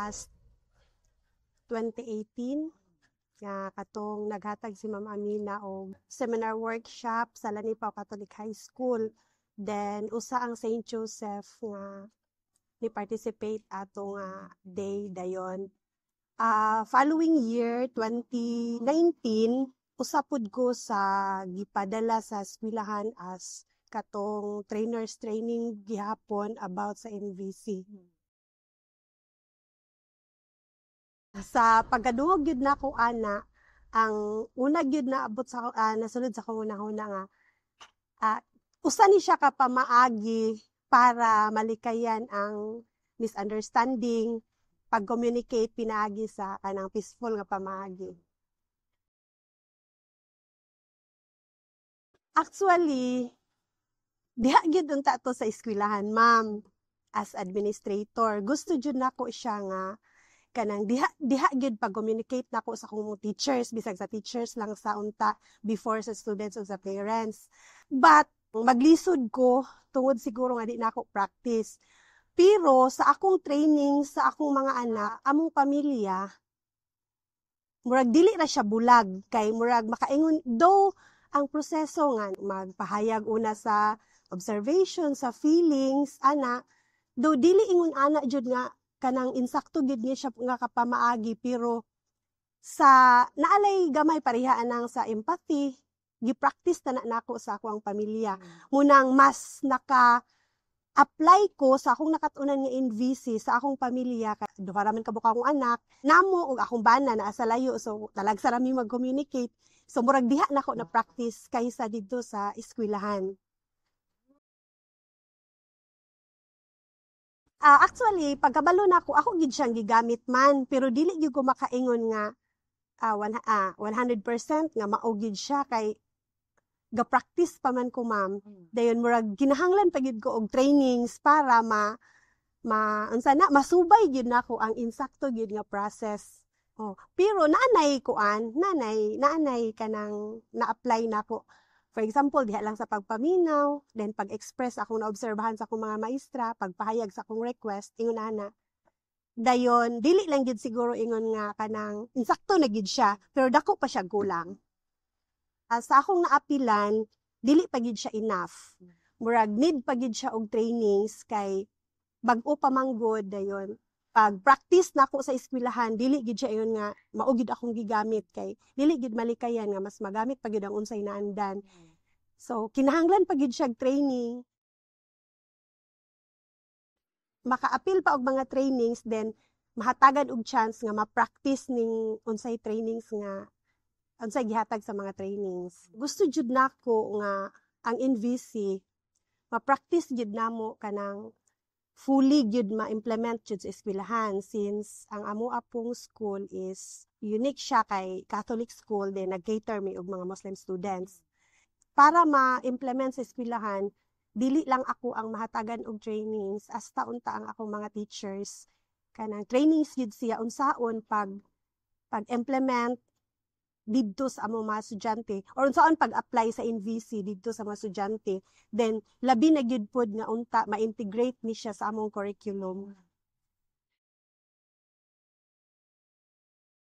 last 2018 nga katong naghatag si Ma'am Amina og seminar workshop sa Lanipaw Catholic High School. Then usa ang St. Joseph nga ni participate ato nga day dayon. Following year 2019 usa pud ko sa gipadala sa eskwelahan as katong trainers training gihapon about sa NVC. Sa pagkadungog gyud nako ana, ang una gyud na abot sa nasulod sa akong una-una nga usa ni siya ka pamaagi para malikayan ang misunderstanding, pag-communicate pinaagi sa kanang peaceful nga pamaagi. Actually, diha gyud unta to sa eskwelahan, ma'am, as administrator. Gusto jud nako siya nga kanang diha gyud pag-communicate nako sa akong teachers, bisag sa teachers lang sa unta before sa students o sa parents. But maglisod ko tungod siguro nga di nako practice. Pero sa akong training sa akong mga anak, among pamilya, murag dili ra siya bulag kay murag makaingon though ang proseso nga magpahayag una sa observation, sa feelings ana, though dili ingon ana jud nga kanang insakto gid niya siya nga kapamaagi, pero sa naalay gamay parehaan nang sa empathy gi-practice na nako sa akong pamilya. Munang mas naka-apply ko sa akong nakatunan nga NVC sa akong pamilya, duha ra man kabuka akong anak, namo og akong bana naa sa layo, so talagsa ra mi mag-communicate. So murag diha nako na practice kaysa didto sa eskwelahan. Actually, pagkabalo nako ako gid siyang gigamit man, pero dili gyud ko makaingon nga 100% nga mao gid siya kay ga-practice pa man ko, ma'am. Dayon murag kinahanglan pa gyud ko og trainings para unsa na masubay gyud nako ang insakto gyud nga process. Pero naanay kanang na-apply nako. For example, diha lang sa pagpaminaw, then pag-express akong naobserbahan sa akong mga maestra, pagpahayag sa akong request, ingon ana. Dayon, dili lang gyud siguro ingon nga kanang insakto na gyud siya, pero dako pa siya gulang. Sa akong naapilan, dili pa gyud siya enough. Murag need pa gyud siya og trainings kay bag-o pa manggod dayon. Pag practice nako sa eskwelahan, dili gyud siya ingon nga mao gyud akong gigamit kay dili gyud malikayan nga mas magamit pa gyud ang unsay naandan. So kinahanglan pa gyud siya training. Maka-apil pa og mga trainings, then mahatagan og chance nga ma-practice ning unsay trainings nga unsay gihatag sa mga trainings. Gusto jud nako nga ang NVC ma-practice jud namo kanang fully jud ma-implement jud sa eskwelahan, since ang amo apong school is unique siya kay Catholic school, then nag-cater mi og mga Muslim students. Para ma-implement sa eskwelahan, dili lang ako ang mahatagan og trainings, hasta unta ang akong mga teachers kanang trainings gid siya unsaon pag-implement didto sa among mga estudyante, or unsaon pag-apply sa NVC didto sa mga estudyante. Then labi na gyud pod nga unta ma-integrate ni siya sa among curriculum.